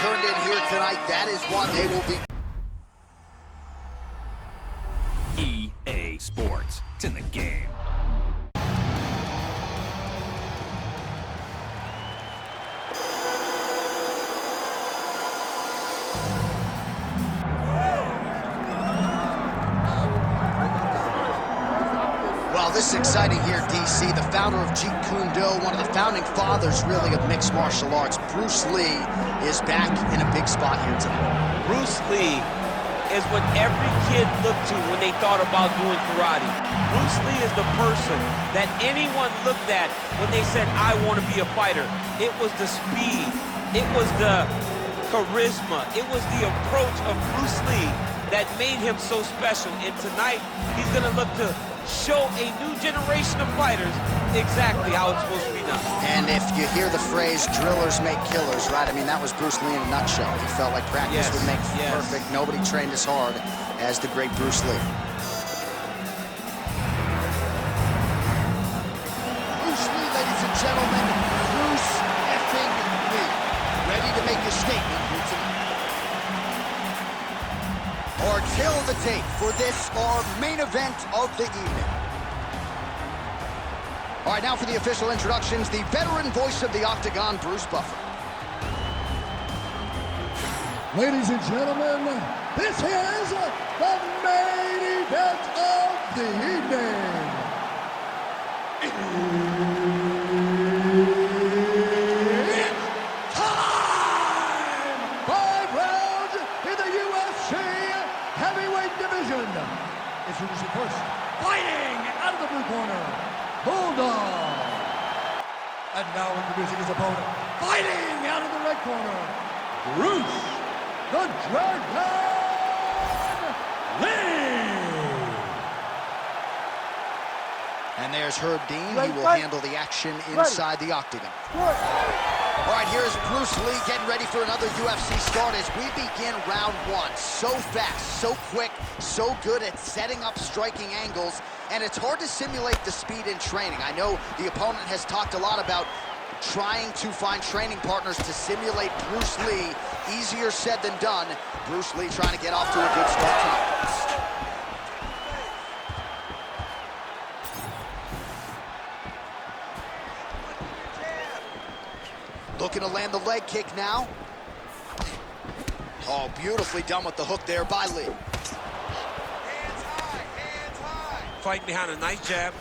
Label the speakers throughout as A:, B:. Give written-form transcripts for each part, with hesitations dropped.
A: turned in here tonight. That is what they will be.
B: EA Sports. It's in the game.
A: Well, this is exciting here, DC. The founder of Jeet Kune Do, one of the founding fathers, really, of mixed martial arts, Bruce Lee, is back in a big spot here tonight.
C: Bruce Lee is what every kid looked to when they thought about doing karate. Bruce Lee is the person that anyone looked at when they said, I want to be a fighter. It was the speed. It was the charisma. It was the approach of Bruce Lee that made him so special. And tonight, he's going to look to show a new generation of fighters exactly how it's supposed to be done.
A: And if you hear the phrase, drillers make killers, right? I mean, that was Bruce Lee in a nutshell. He felt like practice would make perfect. Nobody trained as hard as the great Bruce Lee. Bruce Lee, ladies and gentlemen, Bruce effing Lee. Ready to make a statement here tonight. Or kill the tape for this, our main event of the evening. All right, now for the official introductions, the veteran voice of the octagon, Bruce Buffer.
D: Ladies and gentlemen, this is the main event of the evening. It's time! 5 rounds in the UFC heavyweight division. Introducing first, fighting out of the blue corner, Bulldog. And now introducing his opponent, fighting out of the red corner, Bruce the Dragon Lee.
A: And there's Herb Dean. He will handle the action inside the octagon. All right, here's Bruce Lee getting ready for another UFC start as we begin round one. So fast, so quick, so good at setting up striking angles, and it's hard to simulate the speed in training. I know the opponent has talked a lot about trying to find training partners to simulate Bruce Lee. Easier said than done. Bruce Lee trying to get off to a good start tonight. Looking to land the leg kick now. Oh, beautifully done with the hook there by Lee.
C: Hands high. Fighting behind a nice jab.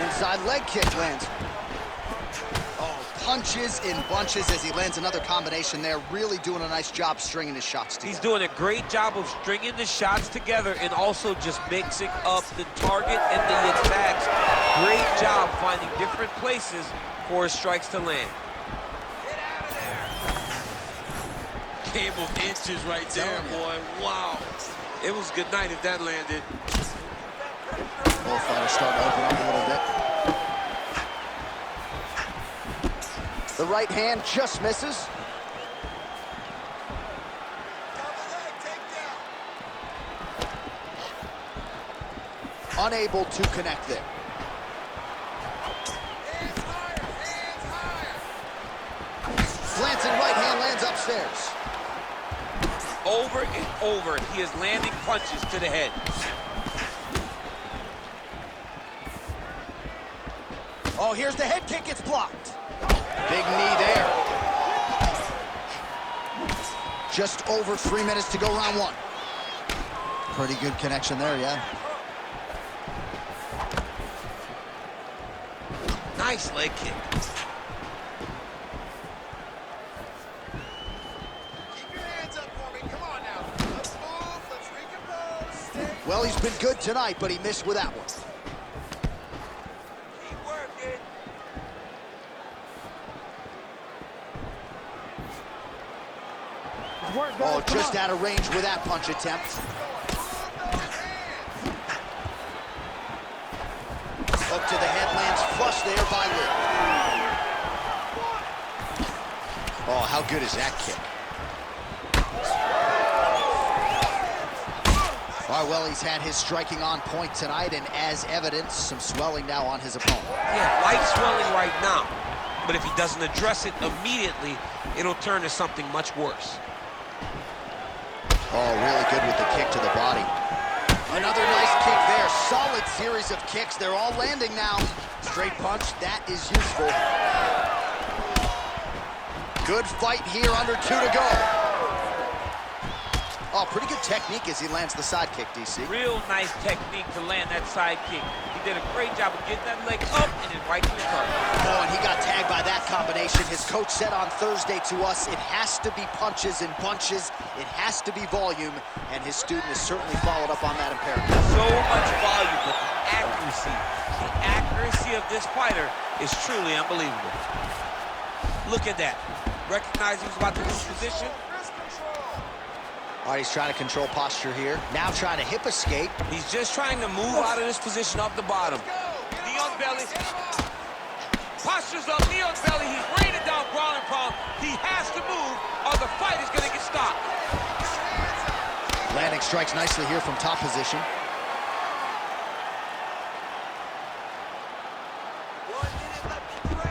A: Inside leg kick lands. Oh, punches in bunches as he lands another combination there. Really doing a nice job stringing his shots together.
C: He's doing a great job of stringing the shots together and also just mixing up the target and the attacks. Great job finding different places for his strikes to land.
E: Get out of there. Game of inches right there, boy. Wow.
C: It was good night if that landed.
A: Both fighters starting to open up a little bit. The right hand just misses. Unable to connect there. Glancing right hand lands upstairs.
C: Over and over, he is landing punches to the head.
A: Oh, here's the head kick, it's blocked. Big knee there. Just over 3 minutes to go round one. Pretty good connection there, yeah.
C: Nice leg kick.
E: Keep your hands up for me. Come on now. Let's move. Let's recompose. Stay.
A: Well, he's been good tonight, but he missed with that one.
E: Keep working.
A: Oh, just out of range with that punch attempt. Hook to the head lands flush there by Lee. Oh, how good is that kick? All right, well, he's had his striking on point tonight, and as evidence, some swelling now on his opponent.
C: Yeah, light swelling right now. But if he doesn't address it immediately, it'll turn to something much worse.
A: Oh, really good with the kick to the body. Another nice kick there. Solid series of kicks. They're all landing now. Straight punch, that is useful. Good fight here, under 2 to go. Oh, pretty good technique as he lands the side kick, DC.
C: Real nice technique to land that side kick. He did a great job of getting that leg up and then right to the target.
A: Oh, and he got tagged by that combination. His coach said on Thursday to us, it has to be punches and bunches. It has to be volume, and his student has certainly followed up on that imperative.
C: So much volume, but the accuracy of this fighter is truly unbelievable. Look at that. Recognize he was about to lose position.
A: All right, he's trying to control posture here. Now trying to hip escape.
C: He's just trying to move out of this position off the bottom. Knee on belly. Posture's up, knee on belly. He's raining down ground and pound. He has to move or the fight is going to get stopped.
A: Landing strikes nicely here from top position.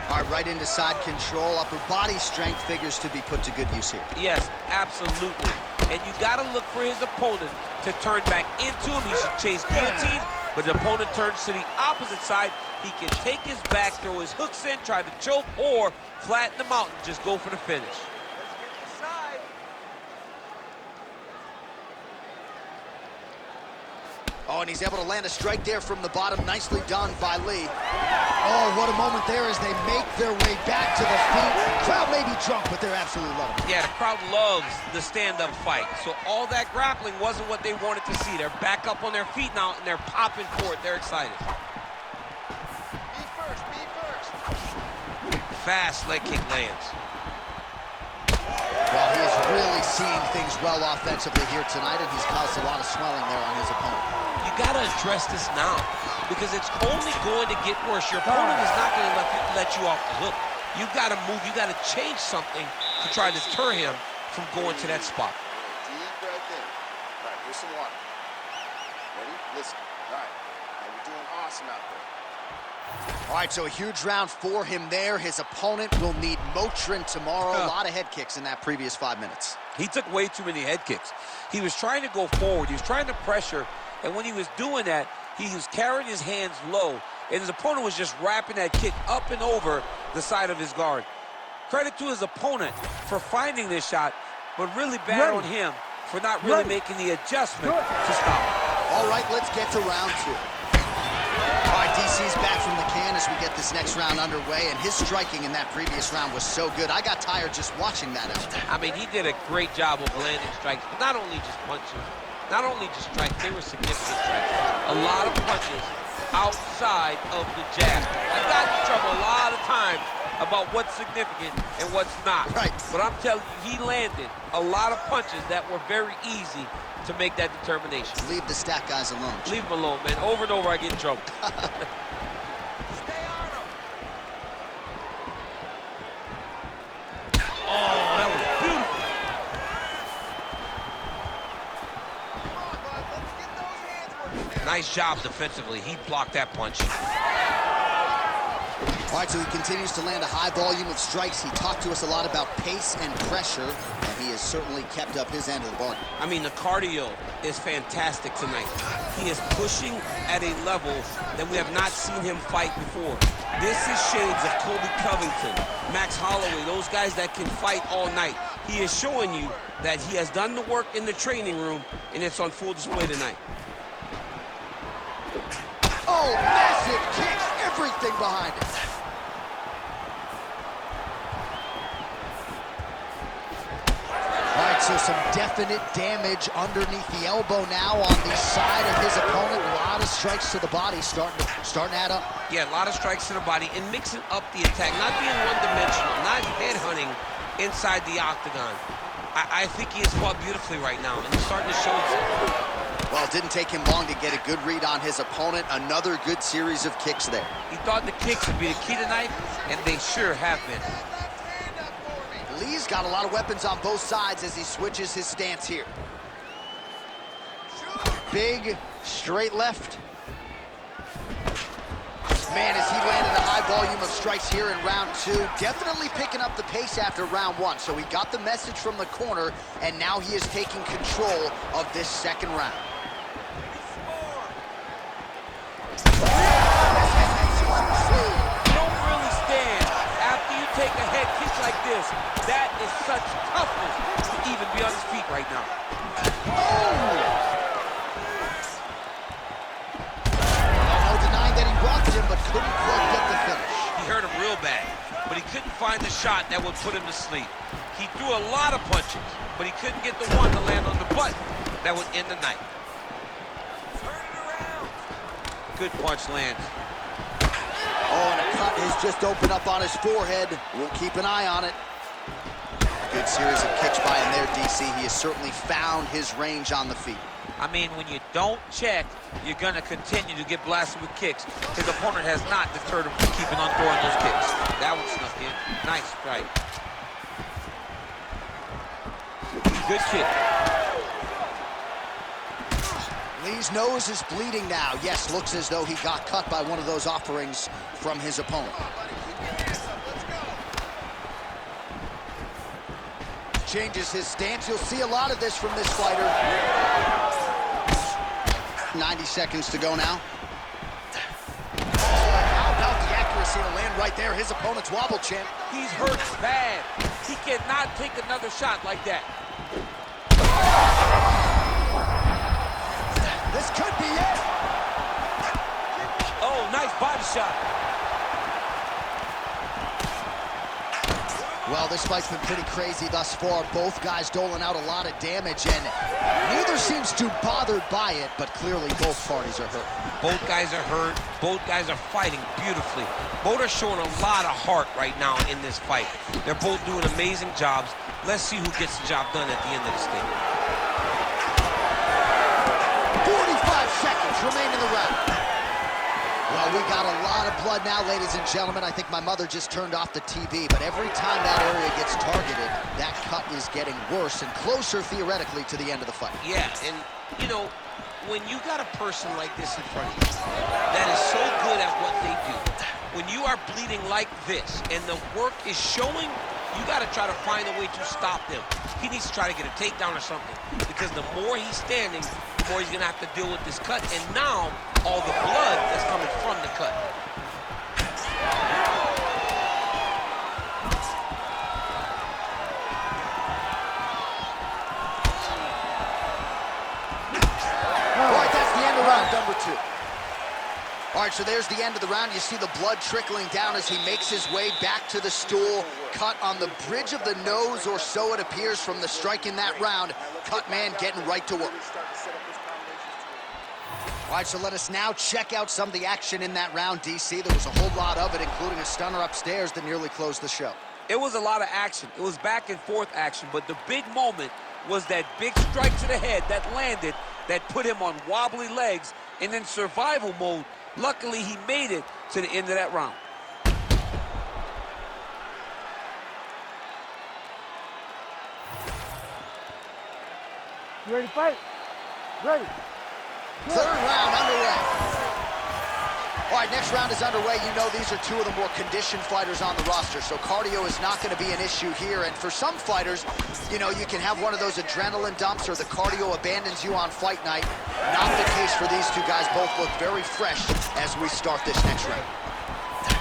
A: All right, right into side control. Upper body strength figures to be put to good use here.
C: Yes, absolutely. And you got to look for his opponent to turn back into him. He should chase guillotine, but the opponent turns to the opposite side. He can take his back, throw his hooks in, try to choke, or flatten him out and just go for the finish.
A: Oh, and he's able to land a strike there from the bottom. Nicely done by Lee. Oh, what a moment there as they make their way back to the feet. Crowd may be drunk, but they're absolutely loving it.
C: Yeah, the crowd loves the stand-up fight. So all that grappling wasn't what they wanted to see. They're back up on their feet now, and they're popping for it. They're excited.
E: Be first, be first.
C: Fast leg kick lands.
A: Well, he is really seeing things well offensively here tonight, and he's caused a lot of swelling there on his opponent.
C: You got to address this now because it's only going to get worse. Your opponent is not going to let you off the hook. You got to move. You got to change something to try to deter him from going to that spot.
E: Deep breath in. All right, here's some water. Ready? Listen. All right. Now you're doing awesome out there.
A: All right, so a huge round for him there. His opponent will need Motrin tomorrow. A lot of head kicks in that previous 5 minutes.
C: He took way too many head kicks. He was trying to go forward. He was trying to pressure. And when he was doing that, he was carrying his hands low. And his opponent was just wrapping that kick up and over the side of his guard. Credit to his opponent for finding this shot, but really bad on him for not really making the adjustment to stop it.
A: All right, let's get to round 2. All right, DC's back from the can as we get this next round underway, and his striking in that previous round was so good. I got tired just watching that out there.
C: I mean, he did a great job of landing strikes, but not only just punches, not only just strikes, they were significant strikes. A lot of punches outside of the jab. I got in trouble a lot of times about what's significant and what's not.
A: Right.
C: But I'm telling you, he landed a lot of punches that were very easy to make that determination.
A: Leave the stat guys alone.
C: Leave him alone, man. Over and over, I get in trouble.
E: Stay on him.
C: Oh, that was beautiful.
E: Come on, bud. Let's get those hands working.
C: Nice job defensively. He blocked that punch.
A: All right, so he continues to land a high volume of strikes. He talked to us a lot about pace and pressure, and he has certainly kept up his end of the bargain.
C: I mean, the cardio is fantastic tonight. He is pushing at a level that we have not seen him fight before. This is shades of Kobe Covington, Max Holloway, those guys that can fight all night. He is showing you that he has done the work in the training room, and it's on full display tonight.
A: Oh, massive kicks, everything behind it. All right, so some definite damage underneath the elbow now on the side of his opponent. A lot of strikes to the body starting to add up.
C: Yeah, a lot of strikes to the body and mixing up the attack, not being one-dimensional, not headhunting inside the octagon. I think he has fought beautifully right now, and he's starting to show himself.
A: Well, it didn't take him long to get a good read on his opponent. Another good series of kicks there.
C: He thought the kicks would be the key tonight, and they sure have been.
A: Lee's got a lot of weapons on both sides as he switches his stance here. Big, straight left. Man, as he landed a high volume of strikes here in round 2. Definitely picking up the pace after round 1. So he got the message from the corner, and now he is taking control of this second round.
C: You don't really stand after you take a head kick like this. That is such toughness to even be on his feet right now.
A: No denying that he rocked him, but couldn't quite get the finish.
C: He hurt him real bad, but he couldn't find the shot that would put him to sleep. He threw a lot of punches, but he couldn't get the one to land on the button that would end the night. Good punch lands.
A: Oh, and a cut has just opened up on his forehead. We'll keep an eye on it. Good series of kicks by him there, DC. He has certainly found his range on the feet.
C: I mean, when you don't check, you're going to continue to get blasted with kicks. His opponent has not deterred him from keeping on throwing those kicks. That one snuck in. Nice strike. Good kick.
A: Lee's nose is bleeding now. Yes, looks as though he got cut by one of those offerings from his opponent. Changes his stance. You'll see a lot of this from this fighter. 90 seconds to go now. How about the accuracy to land right there? His opponent's wobble champ.
C: He's hurt bad. He cannot take another shot like that.
A: This could be it.
C: Oh, nice body shot.
A: Well, this fight's been pretty crazy thus far. Both guys doling out a lot of damage, and neither seems too bothered by it, but clearly both parties are hurt.
C: Both guys are hurt. Both guys are fighting beautifully. Both are showing a lot of heart right now in this fight. They're both doing amazing jobs. Let's see who gets the job done at the end of this thing.
A: 45 seconds remain in the round. Well, we got a lot of blood now, ladies and gentlemen. I think my mother just turned off the TV, but every time that area gets targeted, that cut is getting worse and closer, theoretically, to the end of the fight.
C: Yeah, and, you know, when you got a person like this in front of you that is so good at what they do, when you are bleeding like this and the work is showing, you got to try to find a way to stop them. He needs to try to get a takedown or something, because the more he's standing, the more he's going to have to deal with this cut. And now, all the blood that's coming from the cut.
A: All right, that's the end of round number 2. All right, so there's the end of the round. You see the blood trickling down as he makes his way back to the stool. Cut on the bridge of the nose, or so it appears from the strike in that round. Cut man getting right to work. All right, so let us now check out some of the action in that round, DC. There was a whole lot of it, including a stunner upstairs that nearly closed the show.
C: It was a lot of action. It was back and forth action, but the big moment was that big strike to the head that landed, that put him on wobbly legs and in survival mode. Luckily, he made it to the end of that round.
D: You ready to fight? Ready.
A: Third round underway. All right, next round is underway. You know these are two of the more conditioned fighters on the roster, so cardio is not going to be an issue here. And for some fighters, you know, you can have one of those adrenaline dumps or the cardio abandons you on fight night. Not the case for these two guys. Both look very fresh as we start this next round.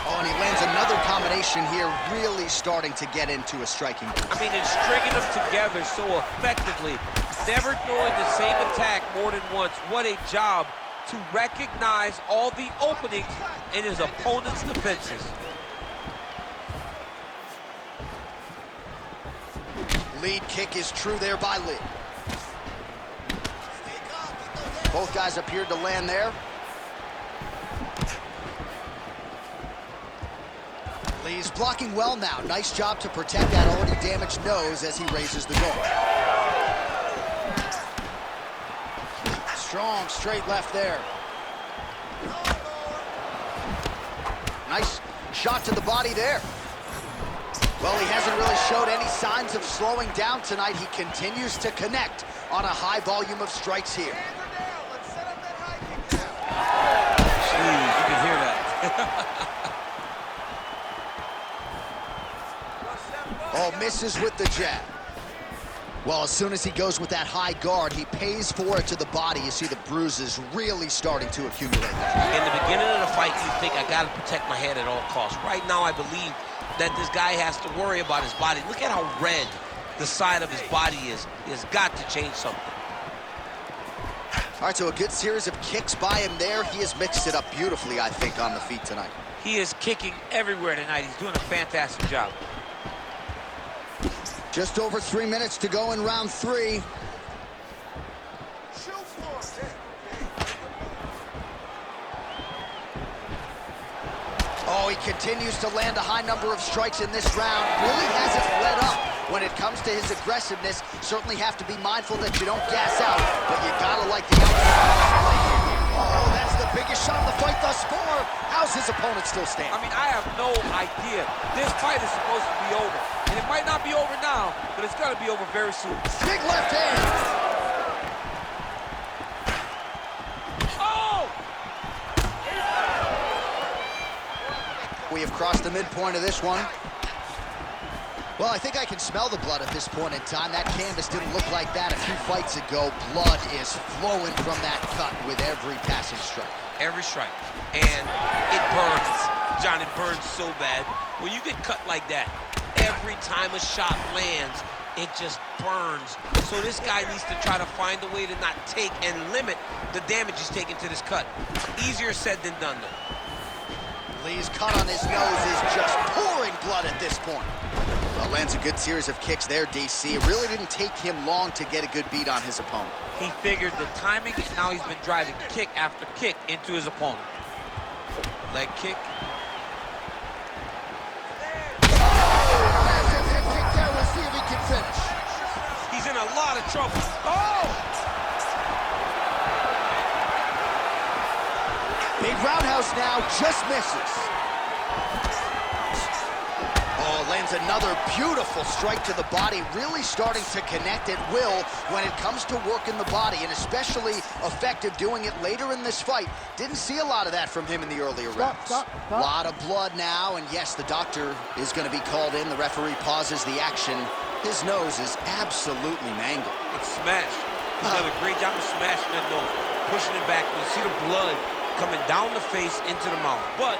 A: Oh, and he lands another combination here, really starting to get into a striking groove.
C: I mean, it's stringing them together so effectively, never throwing the same attack more than once. What a job to recognize all the openings in his opponent's defenses.
A: Lead kick is true there by Lee. Both guys appeared to land there. Lee's blocking well now. Nice job to protect that already damaged nose as he raises the guard. Strong straight left there. Nice shot to the body there. Well, he hasn't really showed any signs of slowing down tonight. He continues to connect on a high volume of strikes here.
C: Jeez, you can hear that.
A: misses with the jab. Well, as soon as he goes with that high guard, he pays for it to the body. You see the bruises really starting to accumulate.
C: In the beginning of the fight, you think, I got to protect my head at all costs. Right now, I believe that this guy has to worry about his body. Look at how red the side of his body is. He has got to change something.
A: All right, so a good series of kicks by him there. He has mixed it up beautifully, I think, on the feet tonight.
C: He is kicking everywhere tonight. He's doing a fantastic job.
A: Just over 3 minutes to go in round 3. Oh, he continues to land a high number of strikes in this round. Really hasn't let up when it comes to his aggressiveness. Certainly have to be mindful that you don't gas out, but you gotta like the outcome. Oh, that's the biggest shot of the fight thus far. How's his opponent still standing?
C: I mean, I have no idea. This fight is supposed to be over. And it might not be over now, but it's gonna be over very soon.
A: Big left hand.
C: Oh!
A: We have crossed the midpoint of this one. Well, I think I can smell the blood at this point in time. That canvas didn't look like that a few fights ago. Blood is flowing from that cut with every passing strike.
C: Every strike. And it burns. John, it burns so bad. When you get cut like that, every time a shot lands, it just burns. So this guy needs to try to find a way to not take and limit the damage he's taking to this cut. Easier said than done, though.
A: Lee's cut on his nose is just pouring blood at this point. Well, lands a good series of kicks there, DC. It really didn't take him long to get a good beat on his opponent.
C: He figured the timing, and now he's been driving kick after kick into his opponent. Leg kick.
A: Massive hip kick there. We'll see if he can finish.
C: He's in a lot of trouble. Oh!
A: Big roundhouse now, just misses. Oh, lands another beautiful strike to the body, really starting to connect at will when it comes to working the body, and especially effective doing it later in this fight. Didn't see a lot of that from him in the earlier rounds. A lot of blood now, and yes, the doctor is going to be called in. The referee pauses the action. His nose is absolutely mangled.
C: It's smashed. He's done a great job of smashing that nose, pushing it back. You see the blood coming down the face into the mouth. But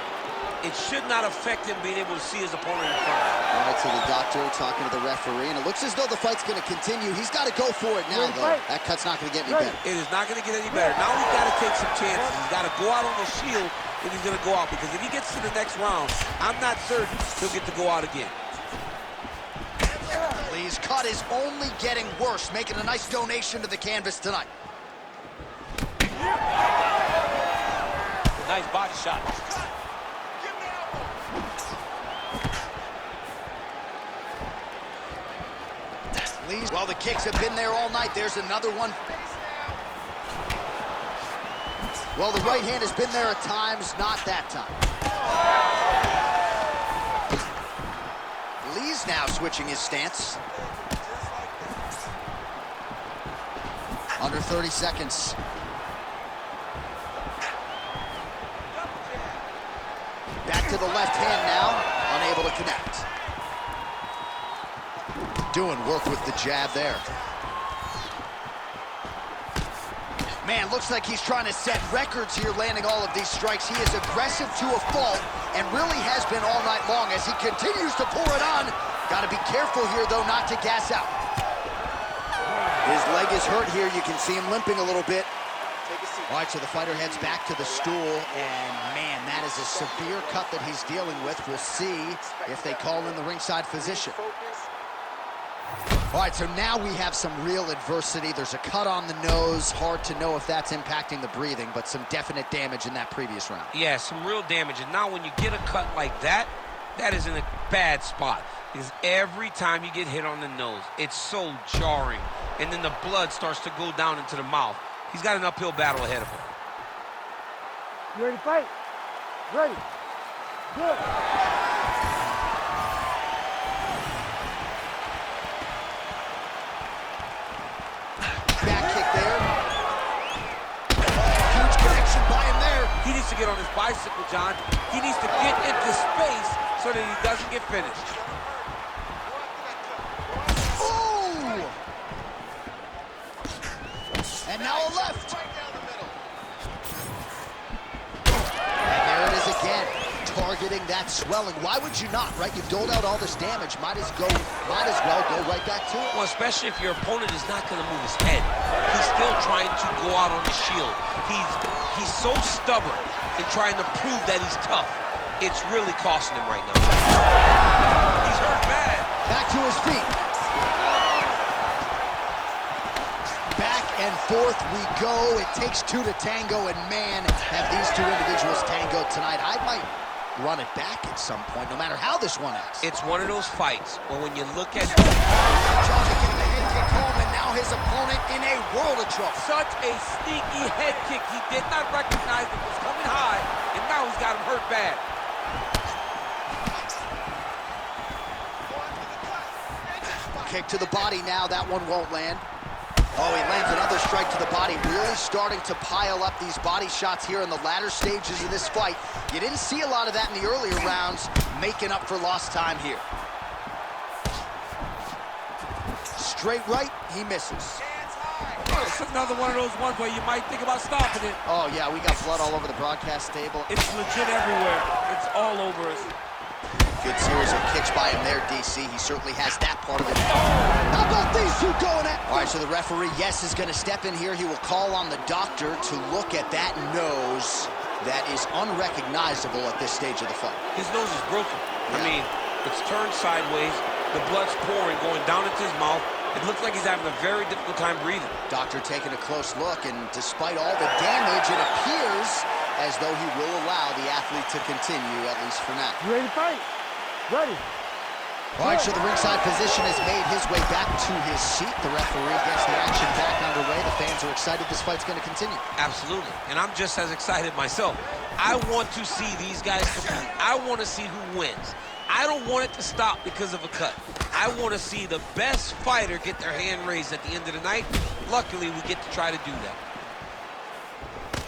C: it should not affect him being able to see his opponent in front of him.
A: All right, so the doctor talking to the referee, and it looks as though the fight's going to continue. He's got to go for it now, though. That cut's not going to get any better.
C: It is not going to get any better. Now he's got to take some chances. He's got to go out on the shield if he's going to go out, because if he gets to the next round, I'm not certain he'll get to go out again.
A: Lee's cut is only getting worse, making a nice donation to the canvas tonight.
C: Nice body shot.
A: Lee's, well, the kicks have been there all night. There's another one. Well, the right hand has been there at times, not that time. Lee's now switching his stance. Under 30 seconds. Back to the left hand now, unable to connect. Doing work with the jab there. Man, looks like he's trying to set records here, landing all of these strikes. He is aggressive to a fault and really has been all night long as he continues to pour it on. Got to be careful here, though, not to gas out. His leg is hurt here. You can see him limping a little bit. All right, so the fighter heads back to the stool, and man, that is a severe cut that he's dealing with. We'll see if they call in the ringside physician. All right, so now we have some real adversity. There's a cut on the nose. Hard to know if that's impacting the breathing, but some definite damage in that previous round.
C: Yeah, some real damage. And now when you get a cut like that, that is in a bad spot. Because every time you get hit on the nose, it's so jarring. And then the blood starts to go down into the mouth. He's got an uphill battle ahead of him.
F: You ready to fight? Ready. Good.
A: Back kick there. Huge connection by him there.
C: He needs to get on his bicycle, John. He needs to get into space so that he doesn't get finished.
A: now a left. And there it is again, targeting that swelling. Why would you not, right? You've doled out all this damage. Might as well go right back to it.
C: Well, especially if your opponent is not going to move his head. He's still trying to go out on the shield. He's so stubborn in trying to prove that he's tough. It's really costing him right now. He's hurt bad.
A: Back to his feet. Back and forth we go. It takes two to tango, and man, have these two individuals tangoed tonight. I might run it back at some point, no matter how this one ends.
C: It's one of those fights where when you look at...
A: Johnson getting the head kick home, and now his opponent in a world of trouble.
C: Such a sneaky head kick. He did not recognize it was coming high, and now he's got him hurt bad.
A: Kick to the body now. That one won't land. Oh, he lands another strike to the body, really starting to pile up these body shots here in the latter stages of this fight. You didn't see a lot of that in the earlier rounds, making up for lost time here. Straight right, he misses.
C: It's another one of those ones where you might think about stopping it.
A: Oh, yeah, we got blood all over the broadcast table.
C: It's legit everywhere. It's all over us.
A: Good series of kicks by him there, DC. He certainly has that part of it. How about these two going at? All right, so the referee, yes, is going to step in here. He will call on the doctor to look at that nose that is unrecognizable at this stage of the fight.
C: His nose is broken. I mean, it's turned sideways. The blood's pouring, going down into his mouth. It looks like he's having a very difficult time breathing. Doctor taking a close look, and despite all the damage, it appears as though he will allow the athlete to continue, at least for now.
F: You ready to fight? Ready.
A: All right, so the ringside physician has made his way back to his seat. The referee gets the action back underway. The fans are excited this fight's going to continue.
C: Absolutely, and I'm just as excited myself. I want to see these guys compete. I want to see who wins. I don't want it to stop because of a cut. I want to see the best fighter get their hand raised at the end of the night. Luckily, we get to try to do that.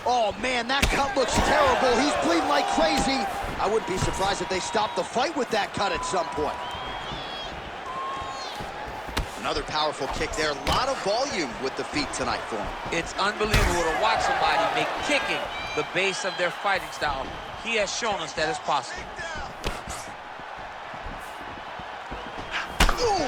A: Oh, man, that cut looks terrible. He's bleeding like crazy. I wouldn't be surprised if they stopped the fight with that cut at some point. Another powerful kick there. A lot of volume with the feet tonight for him.
C: It's unbelievable to watch somebody make kicking the base of their fighting style. He has shown us that it's possible.
A: Ooh.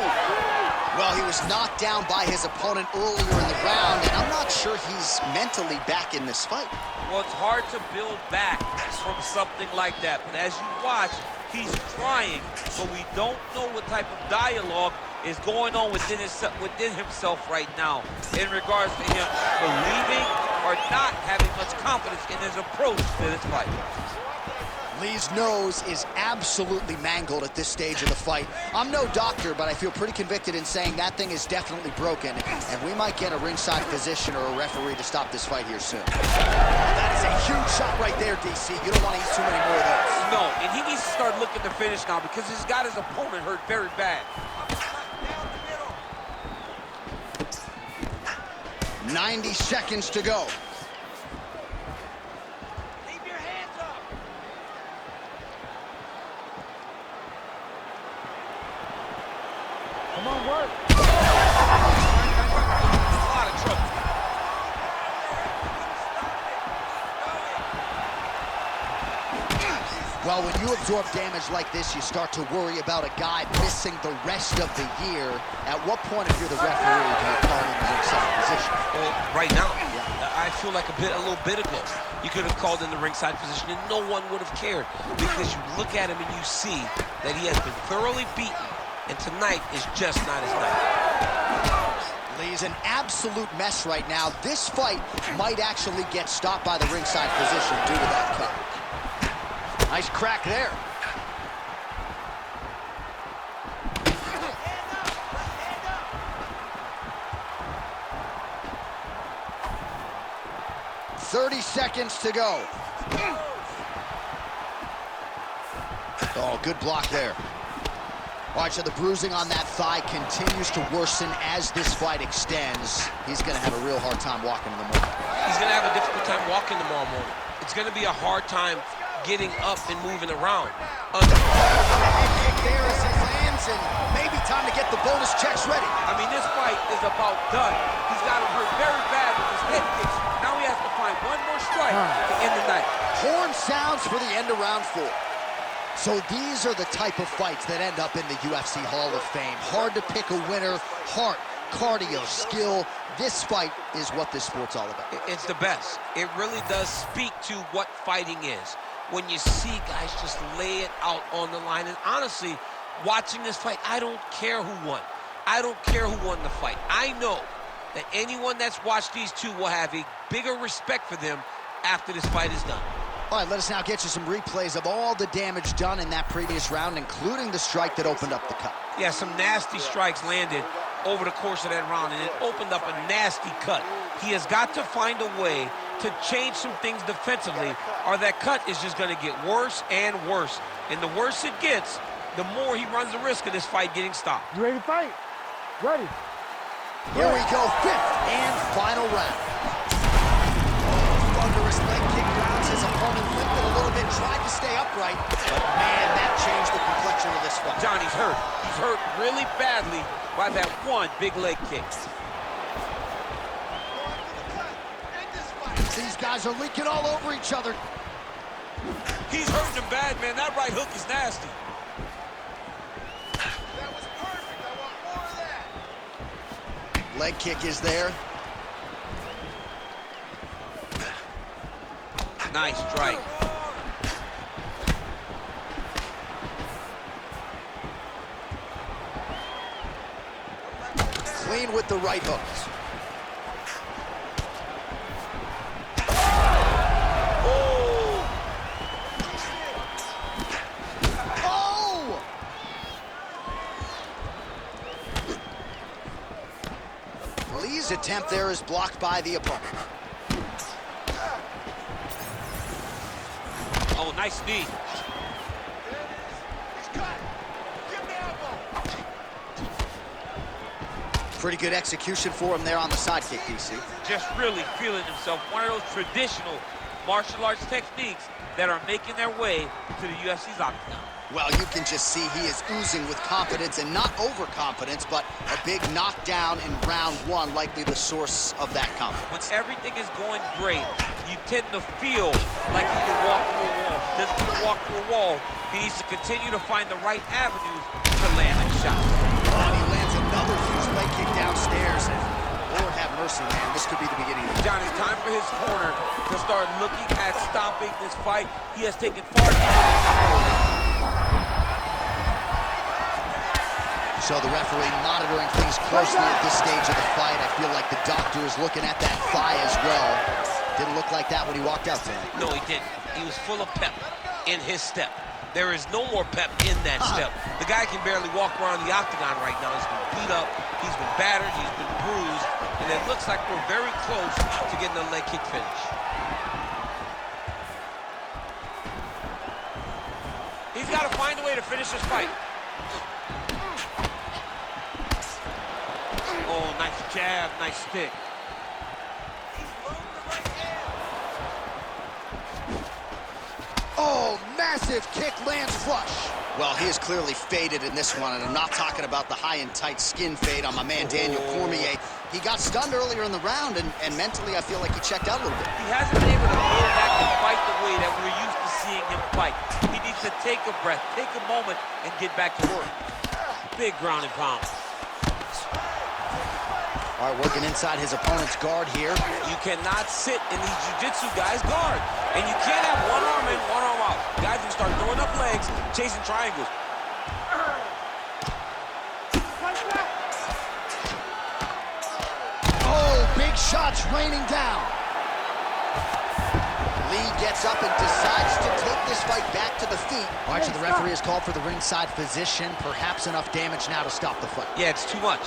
A: Well, he was knocked down by his opponent earlier in the round, and I'm not sure he's mentally back in this fight.
C: Well, it's hard to build back from something like that. But as you watch, he's trying, but we don't know what type of dialogue is going on within himself right now in regards to him believing or not having much confidence in his approach to this fight.
A: Lee's nose is absolutely mangled at this stage of the fight. I'm no doctor, but I feel pretty convicted in saying that thing is definitely broken, and we might get a ringside physician or a referee to stop this fight here soon. That is a huge shot right there, DC. You don't want to eat too many more of those.
C: No, and he needs to start looking to finish now because he's got his opponent hurt very bad.
A: 90 seconds to go.
F: Come on, work.
C: A lot of trouble.
A: Well, when you absorb damage like this, you start to worry about a guy missing the rest of the year. At what point, if you're the referee, do you call him the ringside position?
C: Well, right now, I feel like a little bit ago, you could have called in the ringside position and no one would have cared because you look at him and you see that he has been thoroughly beaten. And tonight is just not his night.
A: Lee's an absolute mess right now. This fight might actually get stopped by the ringside position due to that cut. Nice crack there. "30 seconds to go." Oh, good block there. All right, so the bruising on that thigh continues to worsen as this fight extends. He's going to have a real hard time walking in the morning.
C: He's going to have a difficult time walking tomorrow morning. It's going to be a hard time getting up and moving around.
A: Head kick there as he lands. kicks, and maybe time to get the bonus checks ready.
C: I mean, this fight is about done. He's got him hurt very bad with his head kicks. Now he has to find one more strike to end the night.
A: Horn sounds for the end of round 4. So these are the type of fights that end up in the UFC Hall of Fame. Hard to pick a winner. Heart, cardio, skill. This fight is what this sport's all about.
C: It's the best. It really does speak to what fighting is. When you see guys just lay it out on the line. And honestly, watching this fight, I don't care who won. I don't care who won the fight. I know that anyone that's watched these two will have a bigger respect for them after this fight is done.
A: All right, let us now get you some replays of all the damage done in that previous round, including the strike that opened up the cut.
C: Yeah, some nasty strikes landed over the course of that round, and it opened up a nasty cut. He has got to find a way to change some things defensively, or that cut is just going to get worse and worse. And the worse it gets, the more he runs the risk of this fight getting stopped.
F: You ready to fight? Ready.
A: Here we go, 5th and final round. Thunderous leg kick grounds his opponent, limped a little bit, tried to stay upright, but man, that changed the complexion of this fight.
C: Johnny's hurt. He's hurt really badly by that one big leg kick.
A: These guys are leaking all over each other.
C: He's hurting him bad, man. That right hook is nasty.
E: That was perfect. I want more of that.
A: Leg kick is there.
C: Nice strike.
A: Clean with the right hooks. Lee's attempt there is blocked by the opponent.
C: Oh, nice knee.
A: Pretty good execution for him there on the side kick, DC.
C: Just really feeling himself. One of those traditional martial arts techniques that are making their way to the UFC's octagon.
A: Well, you can just see he is oozing with confidence, and not overconfidence, but a big knockdown in round 1, likely the source of that confidence.
C: When everything is going great, you tend to feel like he can walk through a wall. He doesn't need to walk through a wall. He needs to continue to find the right avenues to land a shot.
A: And he lands another huge leg kick downstairs, and Lord have mercy, man, this could be the beginning of the
C: John, it's time for his corner to start looking at stopping this fight. He has taken far too long.
A: So the referee monitoring things closely at this stage of the fight. I feel like the doctor is looking at that thigh as well. Didn't look like that when he walked out tonight.
C: No, he didn't. He was full of pep in his step. There is no more pep in that step. The guy can barely walk around the octagon right now. He's been beat up, he's been battered, he's been bruised, and it looks like we're very close to getting a leg kick finish. He's got to find a way to finish this fight. Oh, nice jab, nice stick.
A: Oh, massive kick lands flush. Well, he is clearly faded in this one, and I'm not talking about the high and tight skin fade on my man Daniel Cormier. He got stunned earlier in the round, and mentally I feel like he checked out a little bit.
C: He hasn't been able to pull back and fight the way that we're used to seeing him fight. He needs to take a breath, take a moment, and get back to work. Big ground and pound.
A: All right, working inside his opponent's guard here.
C: You cannot sit in these jiu-jitsu guys' guard. And you can't have one arm in, one arm out. Guys who start throwing up legs, chasing triangles.
A: Oh, big shots raining down. Lee gets up and decides to take this fight back to the feet. All right, so the referee has called for the ringside physician. Perhaps enough damage now to stop the fight.
C: Yeah, it's too much.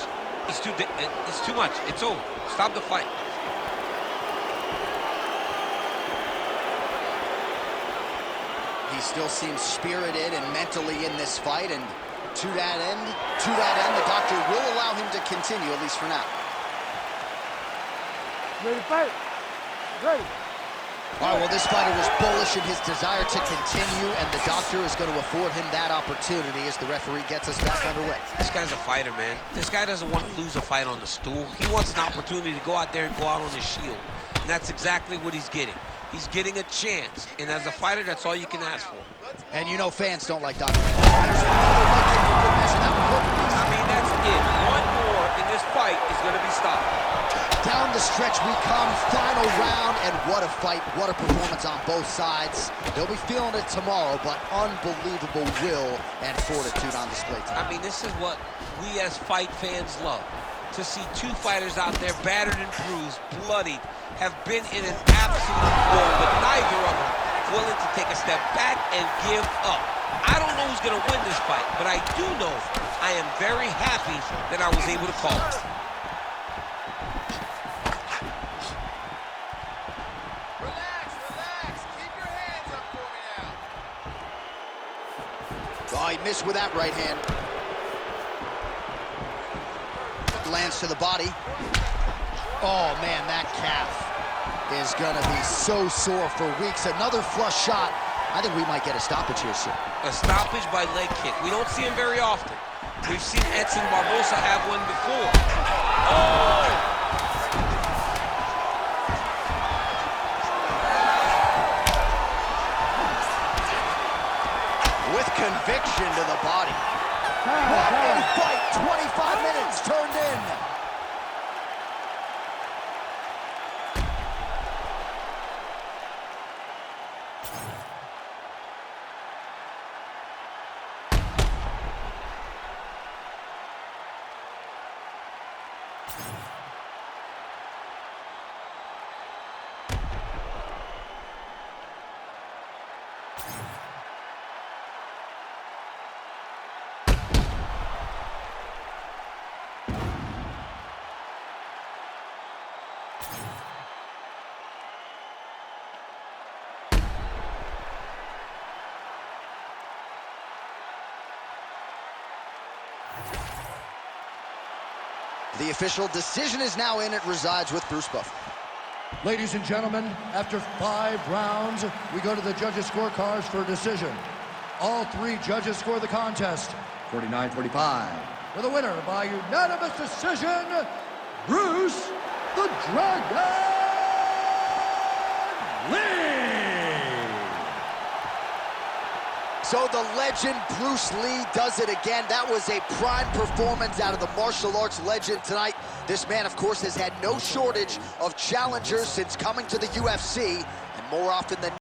C: It's too much. It's over. Stop the fight.
A: He still seems spirited and mentally in this fight, and to that end, the doctor will allow him to continue, at least for now.
F: Ready to fight? Ready.
A: All right, well, this fighter was bullish in his desire to continue, and the doctor is going to afford him that opportunity as the referee gets us back underway.
C: This guy's a fighter, man. This guy doesn't want to lose a fight on the stool. He wants an opportunity to go out there and go out on his shield. And that's exactly what he's getting. He's getting a chance. And as a fighter, that's all you can ask for.
A: And you know fans don't like Dr. I
C: mean, that's it. One more, and this fight is going to be stopped.
A: Down the stretch we come, final round, and what a fight, what a performance on both sides. They'll be feeling it tomorrow, but unbelievable will and fortitude on display tonight.
C: I mean, this is what we as fight fans love. To see two fighters out there battered and bruised, bloodied, have been in an absolute war, but neither of them willing to take a step back and give up. I don't know who's going to win this fight, but I do know I am very happy that I was able to call it.
A: Oh, he missed with that right hand. Lands to the body. Oh, man, that calf is going to be so sore for weeks. Another flush shot. I think we might get a stoppage here soon.
C: A stoppage by leg kick. We don't see him very often. We've seen Edson Barbosa have one before. Oh!
A: With conviction to the body. What a fight! 25 minutes turned in. The official decision is now in. It resides with Bruce Buffer.
D: Ladies and gentlemen, after 5 rounds, we go to the judges' scorecards for a decision. All 3 judges score the contest 49-45. For the winner by unanimous decision, Bruce the Dragon Lee!
A: So the legend Bruce Lee does it again. That was a prime performance out of the martial arts legend tonight. This man, of course, has had no shortage of challengers since coming to the UFC, and more often than